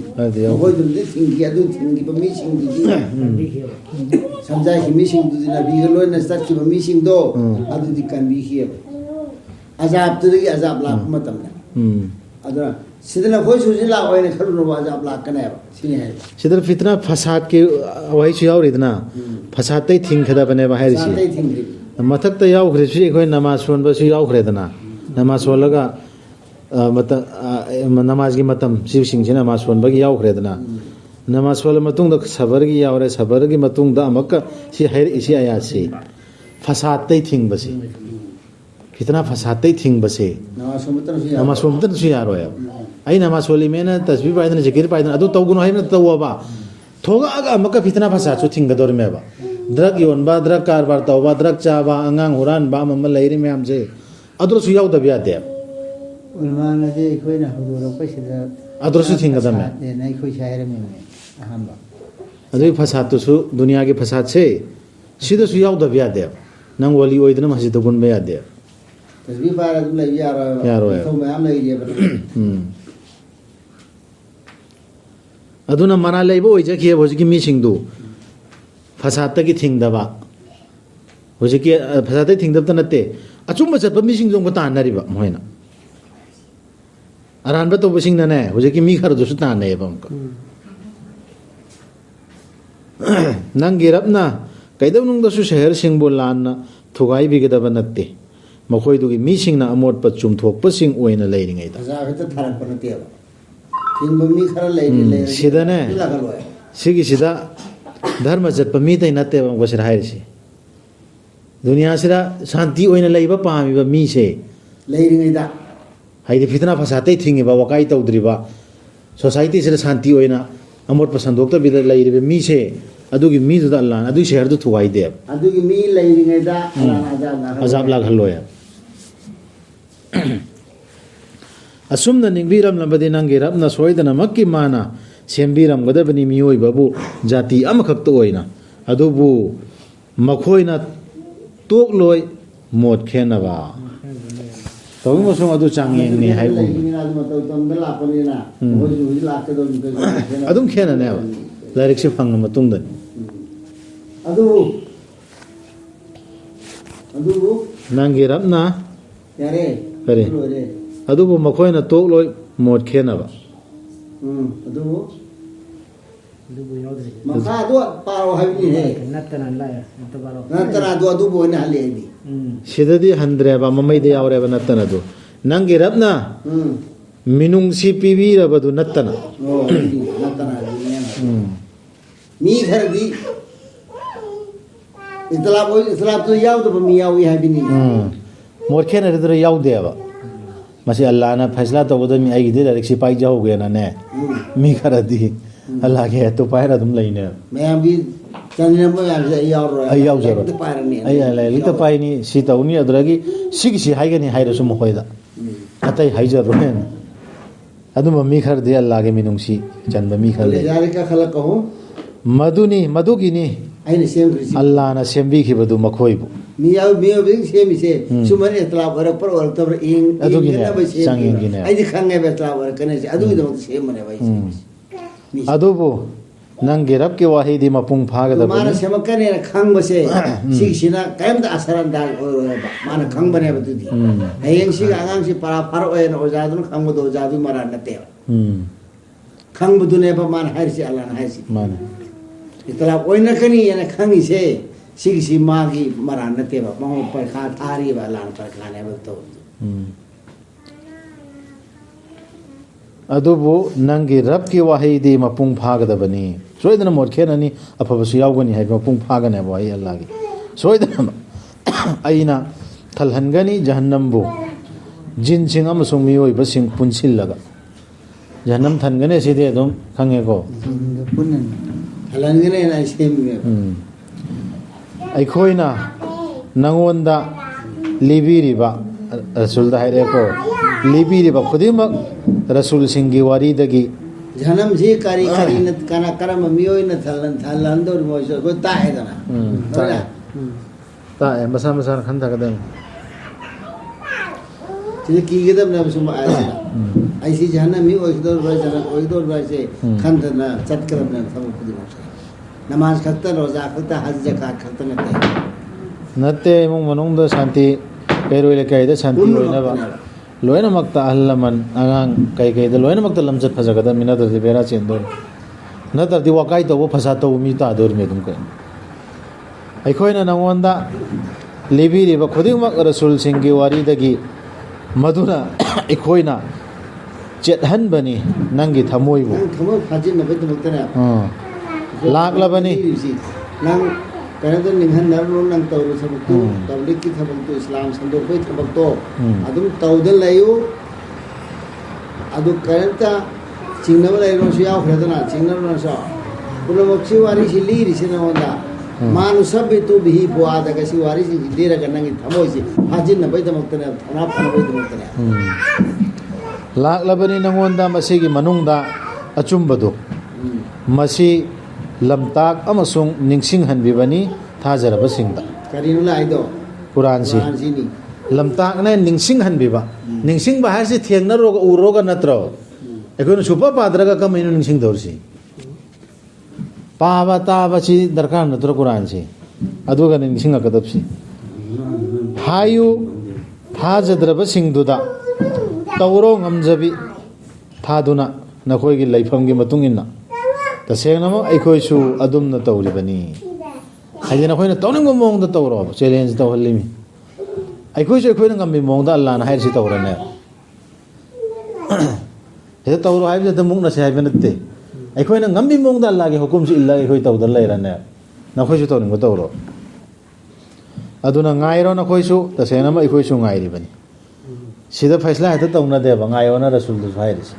hoi dum de thing ki adu thing ki ba mi sing di samjai ki mi sing du na bi lo na start ki ba mi sing do adu di kan bi hi azab tu di azab la matam na adra sidna khoi su ji la oi ne khalu no azab la kana ba sini hai sidar fitna fasad ke wai chu yaw ridna fasad tai thing khada bane ba hai sai ri thing ri mathak ta yaw khre si khoi namaz son ba su yaw khre dana namaz son laga mata namaz gi matam siv sing jina namaz son ba gi yaw khre dana namaz wala matung da sabar gi yaw re sabar gi matung da amak si hai isi aya si fasad tai thing ba si fitna fasad tai thing ba se na sumutan si namaz som tan su yaro ya ai namaz wali mena tasbih paidana zikir paidana adu tawguno hai na tawwa ba thoga aga amaka fitna fasad su thing ga dor me ba drug yon ba drug karbar tawba drug cha ba angang huran ba mam leiri me am je adro su yaw da biya de ulman de khoi na huduro pa sida adro su thing ga da me de nai khoi shaire me aham ba adu fasad tu su dunia ge fasad se sida su yaw da biya de nang wali oidna masjid gun be ya de tasbih para dum la yaro to me am lai je ba aduna mana leibo oi jakhe bojiki mi singdu fasad ta gi thing da ba bojiki fasad ta thing da ta natte achum ba chat ba mi sing jong ba ta nari ba moina aran ba to bosing na ne bojiki mi khar do su ta ne ba ka nang girap na kaidau nung da su shahar sing bol lan na thugai bi ga da ba natte makhoi du gi mi sing na amot pa chum thok pa sing oina leiri ngai da za ta tharak pa na te ba thing ba mi khara lai le sida ne la ga lo sigi sida dharma jat pa mi tai natte ba ko sir hai si दुनिया सिरा शांति ओइना लैबा पामिबा मी से leiringaida हाइदि फितना फसाते थिंगिबा Waqai तौद्रिबा society सिरा शांति ओइना अमोट पसंदोक्ता बिदा लैरिबे मी से अदुगी मी दुदा अल्लाह अदु शहर दु थुवाई दे adugi mi leiringaida ala अजाब लाग हल्लोया असुमना निंगबिरम लंबदि नंगे रबना सोइदना मक्की माना सेंबिरम गदबनि मियोय बाबू जाति अमखक्त ओइना अदुबु मखोइना तोक लोय मोट खेनबा तोंग मसुम अदु चांगेंग नि हाइबु leiringaida ma tau tam bela panina hoju la ka do अदुम खेना ने लाइरिक से फंग मतुंग दन adu नंगे रबना yare Kare. अदुबु मखोइना तोक लोय मोट खेनबा adu dubu yaudri maka do paro habi he nattana lai tabaro nantara do bo na hale di सिददि हंद्रेबा ममैदे यावरेबा नत्तना दो नंगे रबना मिनुंग सी पीबीरबा दु नत्तना oh nantara mi ghar di इतलाब तो याव तो मी याव है भी नहीं मोर खेन रिदर याव देबा मसे अल्लाह ना फैसला तो बदन मी आइगी दे डायरेक्ट सिपाही जाओगे ना ने मी खरदी अल्लाह के तो पायरा तुम लइने मैं अभी चंदन में याव आई याव जरो तो पार नहीं आई आई लाई तो पाई नि सीता उनी अदरगी सिगसी हाइगनी हाइरो सुम होइदा अतै हाइजरो ने अदुम मी खरदी अल्लाह के मिनुंगसी चंद मी खरले जारे का खलक कहूं मधुनी मधुगिनी आइने सेम कृषि अल्लाह ना सेंबी खिबदु मखोइबु मी याव सेम से सुमन इतलाब पर और तब इन अदुगी ने चांगिंगी ने आई खंगे बेतलाब कने से अदुगी तो सेम मने भाई अदुबु नंगे रब के वाहिदी मपुंग फागदा माना सेमकने खंग बसे सिगसिना कायम द असरन दा माना खंग बने बतुदी हयेंग सिग आंगांग सि पारा फार ओयन ओजादुन खंग दो जादु मरा नते खंग बदुने बा मान हार सि अल्लाह हार सि माने इतला ओइन कनी याने खंगी से सिगसि मागी मरा नते बा महो पर खा थारी बा अल्लाह पर खाने बा तो अदुबु नंगे रब के वाहिदी मपुंग फागदा बनी सोइदना मोर खेननी अफबसु यावगनी हाइ मपुंग फागने बो आई अल्लाह की सोइदना आइना थलहनगनी जहन्नम बो जिन सिंग अमसुंग मियोय बसिंग पुनसिल लगा ꯖꯍꯟꯅꯝ ꯊꯟꯒꯅꯤ ꯁꯤꯗꯤ ꯑꯗꯨꯝ ꯈꯪꯉꯦꯀꯣ punan ꯍꯜꯍꯟꯒꯅꯤ ꯍꯥꯏꯅ ꯑꯩ ꯁꯦꯝꯃꯤꯅꯦꯕ ꯑꯩꯈꯣꯏꯅ ꯅꯉꯣꯟꯗ ꯂꯤꯕꯤꯔꯤꯕ ꯔꯁꯨꯜꯗ ꯍꯥꯏꯔꯛꯑꯦꯀꯣ ꯂꯤꯕꯤꯔꯤꯕ ꯈꯨꯗꯤꯡꯃꯛ ꯔꯁꯨꯜꯁꯤꯡꯒꯤ ꯋꯥꯔꯤꯗꯒꯤ ꯖꯍꯟꯅꯝꯁꯤ ꯀꯔꯤ ꯀꯔꯤꯅ ꯀꯔꯝꯕ ꯃꯤꯑꯣꯏꯅ ꯊꯜꯍꯟꯗꯧꯔꯤ ꯃꯣꯏꯁꯨ ꯑꯩꯈꯣꯏ ꯇꯥꯛꯑꯦꯗꯅ ꯇꯥꯛꯑꯦ ꯇꯥꯛꯑꯦ ꯃꯁꯥ ꯃꯁꯥꯅ ꯈꯟꯊꯒꯗꯕꯅꯤ ꯁꯤꯗ ꯀꯤꯒꯗꯕꯅꯦꯕ ꯁꯨꯝꯕ ꯑꯥꯌꯁꯤꯗ ꯑꯩꯁꯤ ꯖꯍꯟꯅꯝ ꯃꯤ ꯑꯣꯏꯒꯗꯧꯔꯤꯕ꯭ꯔꯥ ꯖꯍꯟꯅꯝ ꯑꯣꯏꯒꯗꯧꯔꯤꯕ꯭ꯔꯥ ꯍꯥꯏꯁꯦ ꯈꯟꯊꯅ ꯆꯠꯀꯗꯕꯅꯦꯕ ꯊꯕꯛ ꯈꯨꯗꯤꯡꯃꯛꯁꯦ ꯅꯃꯥꯖ ꯈꯛꯇ ꯔꯣꯖꯥ ꯈꯛꯇ ꯍꯖ ꯖꯀꯥꯠ ꯈꯛꯇ ꯅꯠꯇꯦ ꯅꯠꯇꯦ ꯏꯃꯨꯡ ꯃꯅꯨꯡꯗ ꯁꯥꯟꯇꯤ ꯀꯩꯔꯣꯏ ꯂꯩꯀꯥꯏꯗ ꯁꯥꯟꯇꯤ ꯑꯣꯏꯅꯕ ꯂꯣꯏꯅꯃꯛꯇ ꯑꯍꯜ ꯂꯃꯟ ꯑꯉꯥꯡ ꯀꯩꯗ ꯂꯣꯏꯅꯃꯛꯇ ꯂꯝꯆꯠ ꯐꯖꯒꯗꯕꯅꯤ ꯅꯠꯇ꯭ꯔꯗꯤ ꯕꯦꯔꯥ ꯆꯦꯟꯗꯣꯏꯅꯤ ꯅꯠꯇ꯭ꯔꯗꯤ ꯋꯥꯀꯥꯏ ꯇꯧꯕ ꯐꯁꯥ ꯇꯧꯕ ꯃꯤ ꯇꯥꯗꯣꯔꯤꯃꯤ ꯑꯗꯨꯝ ꯀꯩꯅꯣ ꯑꯩꯈꯣꯏꯅ ꯅꯉꯣꯟꯗ ꯂꯤꯕꯤꯔꯤꯕ ꯈꯨꯗꯤꯡꯃꯛ ꯔꯁꯨꯜꯁꯤꯡꯒꯤ ꯋꯥꯔꯤꯗꯒꯤ ꯃꯗꯨꯅ ꯑꯩꯈꯣꯏꯅ ꯆꯦꯠꯍꯟꯕꯅꯤ ꯅꯪꯒꯤ ꯊꯃꯣꯏꯕꯨ ꯅꯪ ꯊꯃꯣꯏ ꯐꯥꯖꯤꯟꯅꯕꯒꯤꯗꯃꯛꯇꯅꯦ ꯂꯥꯛꯂꯕꯅꯤ nang kailangan ninghan naroon ng tawro sa bukto tablik ki thabakto islam sandokoy thabakto adum tawdal layu adu karanta chingnaba layu siya khredana chingnaba sa puno mokchi wari sili risina onda manu sabbitu bihi buada ka si wari si dira ganang thamoy si hajin na bai damakta thana phana bai damakta ꯂꯥꯛꯂꯕꯅꯤ ꯅꯉꯣꯟꯗ ꯃꯁꯤꯒꯤ ꯃꯅꯨꯡꯗ ꯑꯆꯨꯝꯕꯗꯨ ꯃꯁꯤ ꯂꯝꯇꯥꯛ ꯑꯃꯁꯨꯡ ꯅꯤꯡꯁꯤꯡꯍꯟꯕꯤꯕꯅꯤ ꯊꯥꯖꯔꯕꯁꯤꯡꯗ karino la ido ꯀꯨꯔꯥꯟꯁꯤ sini ꯂꯝꯇꯥꯛꯅ ꯅꯤꯡꯁꯤꯡꯍꯟꯕꯤꯕ ꯅꯤꯡꯁꯤꯡꯕ ꯍꯥꯏꯁꯤ ꯊꯦꯡꯅꯔꯣꯒ ꯎꯔꯣꯒ ꯅꯠꯇ꯭ꯔꯣ ꯑꯩꯈꯣꯏꯅ soup ꯄꯥꯗ꯭ꯔꯒ ꯀꯃꯥꯏꯅ ꯅꯤꯡꯁꯤꯡꯗꯧꯔꯤꯁꯤ ꯄꯥꯕ ꯇꯥꯕꯁꯤ ꯗꯔꯀꯥꯔ ꯅꯠꯇ꯭ꯔꯣ ꯀꯨꯔꯥꯟꯁꯤ ꯑꯗꯨꯒ ꯅꯤꯡꯁꯤꯡꯉꯛꯀꯗꯕꯁꯤ ꯍꯥꯏꯌꯨ ꯊꯥꯖꯗ꯭ꯔꯕꯁꯤꯡꯗꯨꯗ ꯇꯧꯔꯣ ꯉꯝꯖꯕꯤ ꯊꯥꯗꯨꯅ ꯅꯈꯣꯏꯒꯤ ꯂꯩꯐꯝꯒꯤ ꯃꯇꯨꯡ ꯏꯟꯅ ꯇꯁꯦꯡꯅꯃꯛ ꯑꯩꯈꯣꯏꯁꯨ ꯑꯗꯨꯝꯅ ꯇꯧꯔꯤꯕꯅꯤ ꯍꯥꯏꯗꯤ ꯅꯈꯣꯏꯅ ꯇꯧꯅꯤꯡꯕ ꯃꯑꯣꯡꯗ ꯇꯧꯔꯣꯕ ꯆꯦꯂꯦꯟꯖ ꯇꯧꯍꯜꯂꯤꯃꯤ ꯑꯩꯈꯣꯏꯁꯨ ꯑꯩꯈꯣꯏꯅ ꯉꯝꯃꯤ ꯃꯑꯣꯡꯗ ꯑꯜꯂꯥꯍꯅ ꯍꯥꯏꯔꯤꯁꯤ ꯇꯧꯔꯅꯦ ꯍꯦꯛꯇ ꯇꯧꯔꯣ ꯍꯥꯏꯕꯁꯤꯗ ꯃꯨꯛꯅꯁꯦ ꯍꯥꯏꯕ ꯅꯠꯇꯦ ꯑꯩꯈꯣꯏꯅ ꯉꯝꯃꯤ ꯃꯑꯣꯡꯗ ꯑꯜꯂꯥꯍꯒꯤ ꯍꯨꯀꯨꯝꯁꯤ ꯏꯜꯂꯒ ꯑꯩꯈꯣꯏ ꯇꯧꯗꯅ ꯂꯩꯔꯅꯦ ꯅꯈꯣꯏꯁꯨ ꯇꯧꯅꯤꯡꯕ ꯇꯧꯔꯣ ꯑꯗꯨꯅ ꯉꯥꯏꯔꯣ ꯅꯈꯣꯏꯁꯨ ꯇꯁꯦꯡꯅꯃꯛ ꯑꯩꯈꯣꯏꯁꯨ ꯉꯥꯏꯔꯤꯕꯅꯤ ꯁꯤꯗ ꯐꯩꯁꯂꯥ ꯍꯦꯛꯇ ꯇꯧꯅꯗꯦꯕ ꯉꯥꯏꯌꯣꯅ ꯔꯁꯨꯜꯗꯨꯁꯨ ꯍꯥꯏꯔꯤꯁꯤ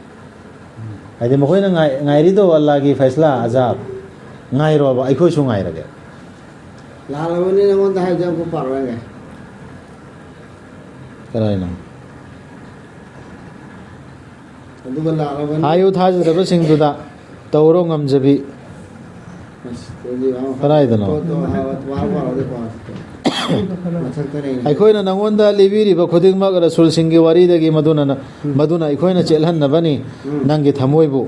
ꯍꯥꯏꯗꯤ ꯃꯈꯣꯏꯅ ꯉꯥꯏꯔꯤꯗꯣ ꯑꯜꯂꯥꯍꯒꯤ ꯐꯩꯁꯂꯥ ꯑꯖꯥꯕ ꯉꯥꯏꯔꯣꯕ ꯑꯩꯈꯣꯏꯁꯨ ꯉꯥꯏꯔꯒꯦ lalawani naman dahil diyan ko parang ꯀꯔꯥꯏꯅꯣ aduga lalawani ꯍꯥꯏꯌꯨ ꯊꯥꯖꯗ꯭ꯔꯕꯁꯤꯡꯗꯨꯗ ꯇꯧꯔꯣ ꯉꯝꯖꯕꯤ ꯀꯔꯥꯏꯗꯅꯣ ꯑꯩꯈꯣꯏꯅ ꯅꯉꯣꯟꯗ ꯂꯤꯕꯤꯔꯤꯕ ꯈꯨꯗꯤꯡꯃꯛ ꯔꯁꯨꯜꯁꯤꯡꯒꯤ ꯋꯥꯔꯤꯗꯒꯤ ꯃꯗꯨꯅ ꯑꯩꯈꯣꯏꯅ ꯆꯦꯜꯍꯟꯅꯕꯅꯤ ꯅꯪꯒꯤ ꯊꯃꯣꯏꯕꯨ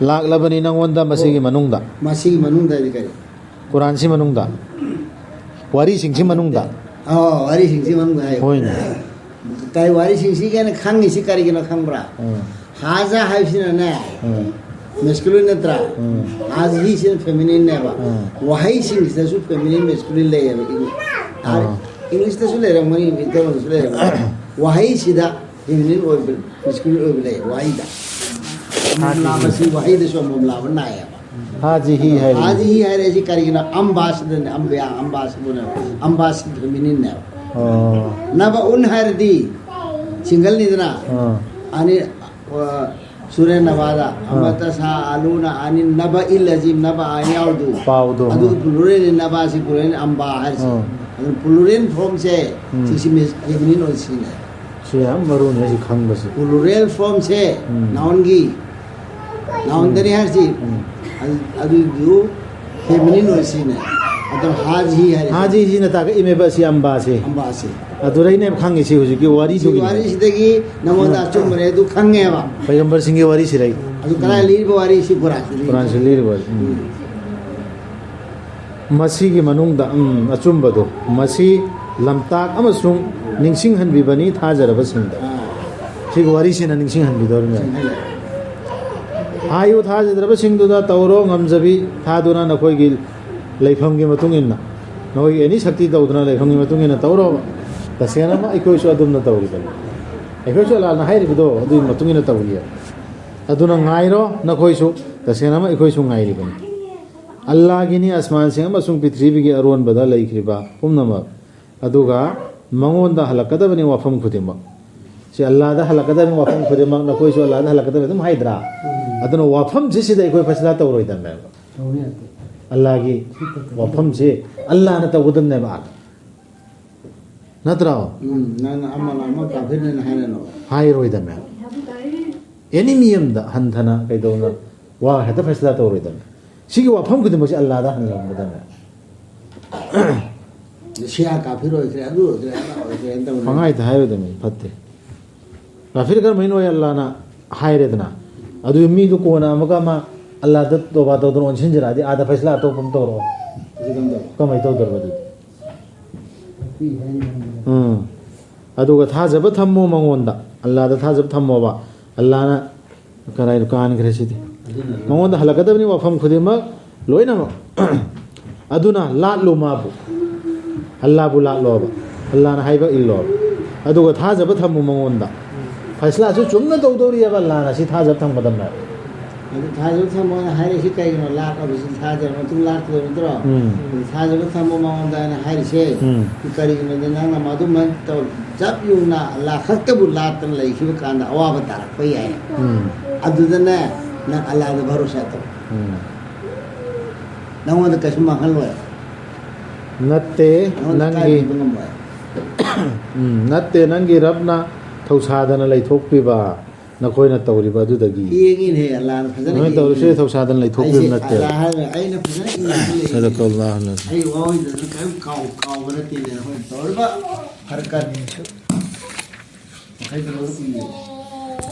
ꯂꯥꯛꯂꯕꯅꯤ ꯅꯉꯣꯟꯗ ꯃꯁꯤꯒꯤ ꯃꯅꯨꯡꯗ ꯀꯨꯔꯥꯟꯁꯤ ꯃꯅꯨꯡꯗ ꯋꯥꯔꯤꯁꯤꯡꯁꯤ ꯃꯅꯨꯡꯗ ꯋꯥꯔꯤꯁꯤꯡꯁꯤ ꯃꯅꯨꯡꯗ ꯍꯥꯏꯌꯣ ꯍꯣꯏꯅꯦ ꯀꯩ ꯋꯥꯔꯤꯁꯤꯡꯁꯤ ꯀꯩꯅ ꯈꯪꯉꯤꯁꯤ ꯀꯔꯤꯒꯤꯅꯣ ꯈꯪꯕ꯭ꯔꯥ ꯍꯥꯖꯥ ꯍꯥꯏꯕꯁꯤꯅꯅꯦ masculine natra hazi sin feminine neba wahai sing su feminine masculine layaba english ta su le ramani vidya su le wahai sida feminine or masculine or lay wahai da mamla basi wahai da so mamla banaya haji hi hai re ji karigina ambassador ambassador feminine neba naba un hardi single nidna ani Surah Nabada, amata sa aluna anin naba ilazim naba anyaudu. Paudu. Adu pulurin naba si pulurin amba harsi. Adu pulurin form se sisi feminine or sine. Siya marun ya si khang basi. Plural form se noun gi noun dari harsi. Adu du feminine or sine. Adu haji hari. Haji sine ta ka ime basi amba se. Amba se. ꯑꯗꯨꯔꯩꯅꯦ ꯈꯪꯉꯤꯁꯤ ꯍꯧꯖꯤꯛꯀꯤ ꯋꯥꯔꯤꯗꯨꯒꯤ ꯋꯥꯔꯤꯁꯤꯗꯒꯤ ꯅꯉꯣꯟꯗ ꯑꯆꯨꯝꯕꯅꯦ ꯑꯗꯨ ꯈꯪꯉꯦꯕ ꯄꯩꯒꯝꯕꯔꯁꯤꯡꯒꯤ ꯋꯥꯔꯤꯁꯤ ꯂꯩ ꯑꯗꯨ ꯀꯅꯥ ꯂꯤꯔꯤꯕ ꯋꯥꯔꯤꯁꯤ ꯀꯨꯔꯥꯟꯁꯤ ꯂꯤꯔꯤꯕ ꯃꯁꯤꯒꯤ ꯃꯅꯨꯡꯗ ꯑꯆꯨꯝꯕꯗꯣ ꯃꯁꯤ ꯂꯝꯇꯥꯛ ꯑꯃꯁꯨꯡ ꯅꯤꯡꯁꯤꯡꯍꯟꯕꯤꯕꯅꯤ ꯊꯥꯖꯔꯕꯁꯤꯡꯗ ꯁꯤꯒꯤ ꯋꯥꯔꯤꯁꯤꯅ ꯅꯤꯡꯁꯤꯡꯍꯟꯕꯤꯗꯧꯔꯤꯕꯅꯤ ꯍꯥꯏꯌꯨ ꯊꯥꯖꯗ꯭ꯔꯕꯁꯤꯡꯗꯨꯗ ꯇꯧꯔꯣ ꯉꯝꯖꯕꯤ ꯊꯥꯗꯨꯅ ꯅꯈꯣꯏꯒꯤ ꯂꯩꯐꯝꯒꯤ ꯃꯇꯨꯡ ꯏꯟꯅ ꯅꯈꯣꯏꯒꯤ ꯑꯦꯅꯤ ꯁꯛꯇꯤ ꯇꯧꯗꯨꯅ ꯂꯩꯐꯝꯒꯤ ꯃꯇꯨꯡ ꯏꯟꯅ ꯇꯧꯔꯣꯕ ꯇꯁꯦꯡꯅꯃꯛ ꯑꯩꯈꯣꯏꯁꯨ ꯑꯗꯨꯝꯅ ꯇꯧꯔꯤꯕꯅꯤ ꯑꯩꯈꯣꯏꯁꯨ ꯑꯜꯂꯥꯍꯅ ꯍꯥꯏꯔꯤꯕꯗꯣ ꯑꯗꯨꯒꯤ ꯃꯇꯨꯡ ꯏꯟꯅ ꯇꯧꯔꯤꯌꯦ ꯑꯗꯨꯅ ꯉꯥꯏꯔꯣ ꯅꯈꯣꯏꯁꯨ ꯇꯁꯦꯡꯅꯃꯛ ꯑꯩꯈꯣꯏꯁꯨ ꯉꯥꯏꯔꯤꯕꯅꯤ ꯑꯜꯂꯥꯍꯒꯤꯅꯤ ꯑꯁꯃꯥꯟꯁꯤꯡ ꯑꯃꯁꯨꯡ ꯄ꯭ꯔꯤꯊꯤꯕꯤꯒꯤ ꯑꯔꯣꯟꯕꯗ ꯂꯩꯈ꯭ꯔꯤꯕ ꯄꯨꯝꯅꯃꯛ ꯑꯗꯨꯒ ꯃꯉꯣꯟꯗ ꯍꯜꯂꯛꯀꯗꯕꯅꯤ ꯋꯥꯐꯝ ꯈꯨꯗꯤꯡꯃꯛ ꯁꯤ ꯑꯜꯂꯥꯗ ꯍꯜꯂꯛꯀꯗꯕ ꯋꯥꯐꯝ ꯈꯨꯗꯤꯡꯃꯛ ꯅꯈꯣꯏꯁꯨ ꯑꯜꯂꯥꯗ ꯍꯜꯂꯛꯀꯗꯕ ꯑꯗꯨꯝ ꯍꯥꯏꯗ꯭ꯔꯥ ꯑꯗꯨꯅ ꯋꯥꯐꯝꯁꯤꯗ ꯑꯩꯈꯣꯏ ꯐꯩꯁꯂꯥ ꯇꯧꯔꯣꯏꯗꯕꯅꯦꯕ ꯑꯜꯂꯥꯒꯤ ꯋꯥꯐꯝꯁꯤ ꯑꯜꯂꯥꯅ ꯇꯧꯒꯗꯕꯅꯦꯕ ꯅꯠꯇ꯭ꯔꯣ ꯅꯪꯅ ꯑꯃ ꯀꯥꯐꯤꯔꯅ ꯍꯥꯏꯔꯅꯣ ꯍꯥꯏꯔꯣꯏꯗꯕꯅꯦꯕ ꯑꯦꯅꯤ ꯃꯤ ꯑꯃꯗ ꯍꯟꯊꯅ ꯀꯩꯗꯧꯅ ꯋꯥ ꯍꯦꯛꯇ ꯐꯩꯁꯂꯥ ꯇꯧꯔꯣꯏꯗꯕꯅꯦ ꯁꯤꯒꯤ ꯋꯥꯐꯝ ꯈꯨꯗꯤꯡꯃꯛꯁꯤ ꯑꯜꯂꯥꯗ ꯍꯟꯂꯝꯒꯗꯕꯅꯦ ꯁꯤꯌꯥ ꯀꯥꯐꯤꯔ ꯑꯣꯏꯈ꯭ꯔꯦ ꯑꯗꯨ ꯑꯣꯏꯈ꯭ꯔꯦ ꯑꯗꯥ ꯑꯣꯏꯈ꯭ꯔꯦ ꯇꯧꯅꯤ ꯄꯪꯍꯥꯏꯗ ꯍꯥꯏꯔꯣꯏꯗꯕꯅꯤ ꯐꯠꯇꯦ ꯀꯥꯐꯤꯔ ꯀꯔꯝꯍꯥꯏꯅ ꯑꯣꯏ ꯑꯜꯂꯥꯅ ꯍꯥꯏꯔꯦꯗꯅ ꯑꯗꯨ ꯃꯤꯗꯨ ꯀꯣꯟꯅ ꯑꯃꯨꯛꯀ ꯑꯃ ꯑꯜꯂꯥꯗ ꯇꯣꯕꯥ ꯇꯧꯗꯅ ꯑꯣꯟꯁꯤꯟꯖꯔꯛꯑꯗꯤ ꯑꯥꯗ ꯐꯩꯁꯂꯥ ꯑꯇꯣꯞꯄ ꯑꯃ ꯇꯧꯔꯛꯑꯣ ꯀꯃꯥꯏꯅ ꯇꯧꯗꯧꯕ ꯑꯗꯨꯗꯤ ꯑꯗꯨꯒ ꯊꯥꯖꯕ ꯊꯝꯃꯣ ꯃꯉꯣꯟꯗ ꯑꯜꯂꯥꯗ ꯊꯥꯖꯕ ꯊꯝꯃꯣꯕ ꯑꯜꯂꯥꯅ ꯀꯔꯥꯏꯅꯣ ꯀꯥꯟꯈ꯭ꯔꯦ ꯁꯤꯗꯤ ꯃꯉꯣꯟꯗ ꯍꯜꯂꯛꯀꯗꯕꯅꯤ ꯋꯥꯐꯝ ꯈꯨꯗꯤꯡꯃꯛ ꯂꯣꯏꯅꯃꯛ ꯑꯗꯨꯅ ꯂꯥꯠꯂꯨ ꯃꯥꯕꯨ ꯑꯜꯂꯥꯕꯨ ꯂꯥꯠꯂꯣꯕ ꯑꯜꯂꯥꯅ ꯍꯥꯏꯕ ꯏꯜꯂꯣꯕ ꯑꯗꯨꯒ ꯊꯥꯖꯕ ꯊꯝꯃꯨ ꯃꯉꯣꯟꯗ ꯐꯩꯁꯂꯥꯁꯨ ꯆꯨꯝꯅ ꯇꯧꯗꯧꯔꯤꯑꯕ ꯑꯜꯂꯥꯅ ꯁꯤ ꯊꯥꯖꯕ ꯊꯝꯒꯗꯕꯅꯦ ꯑꯗꯨ ꯊꯥꯖꯕ ꯊꯝꯃꯣꯅ ꯍꯥꯏꯔꯤꯁꯤ ꯀꯩꯒꯤꯅꯣ ꯂꯥꯛꯑꯕꯁꯤ ꯊꯥꯖꯕ ꯃꯇꯨꯡ ꯂꯥꯛꯇꯕ ꯅꯠꯇ꯭ꯔꯣ ꯊꯥꯖꯕ ꯊꯝꯃꯣ ꯃꯉꯣꯟꯗ ꯍꯥꯏꯅ ꯍꯥꯏꯔꯤꯁꯦ ꯀꯔꯤꯒꯤꯅꯣꯗ ꯅꯪꯅ ꯃꯗꯨꯃꯥꯏꯅ ꯇꯧ ꯆꯞ ꯌꯨꯡꯅ ꯑꯜꯂꯥ ꯈꯛꯇꯕꯨ ꯂꯥꯠꯇꯅ ꯂꯩꯈꯤꯕ ꯀꯥꯟꯗ ꯑꯋꯥꯕ ꯇꯥꯔꯛꯄ ꯌꯥꯏ ꯑꯗꯨꯗꯅꯦ ꯅꯪ ꯑꯜꯂꯥꯗ ꯚꯔꯣꯁꯥ ꯇꯧ ꯅꯪꯉꯣꯟda ꯀꯩꯁꯨ ꯃꯥꯡꯍꯜꯂꯣꯏ ꯅꯠꯇꯦ ꯅꯪꯒꯤ ꯅꯠꯇꯦ ꯅꯪꯒꯤ ꯔꯕꯅ ꯊꯧꯁꯥꯗꯅ ꯂꯩꯊꯣꯛꯄꯤꯕ ꯅꯈꯣꯏꯅ ꯇꯧꯔꯤꯕ ꯑꯗꯨꯗꯒꯤ ꯌꯦꯡꯉꯤꯅꯦ ꯑꯜꯂꯥꯅ ꯐꯖꯅ ꯅꯣꯏ ꯇꯧꯔꯤꯁꯦ ꯊꯧꯁꯥꯗꯅ ꯂꯩꯊꯣꯛꯄꯤꯕ ꯅꯠꯇꯦ ꯑꯩꯅ ꯐꯖꯅ ꯁꯗꯀꯜꯂꯥꯍꯨ ꯑꯩ ꯋꯥꯍꯣꯏꯗꯁꯨ ꯀꯔꯤꯝ ꯀꯥꯎꯕ ꯅꯠꯇꯦꯅꯦ ꯑꯩꯈꯣꯏꯅ ꯇꯧꯔꯤꯕ ꯍꯔꯀꯠ ꯃꯈꯩ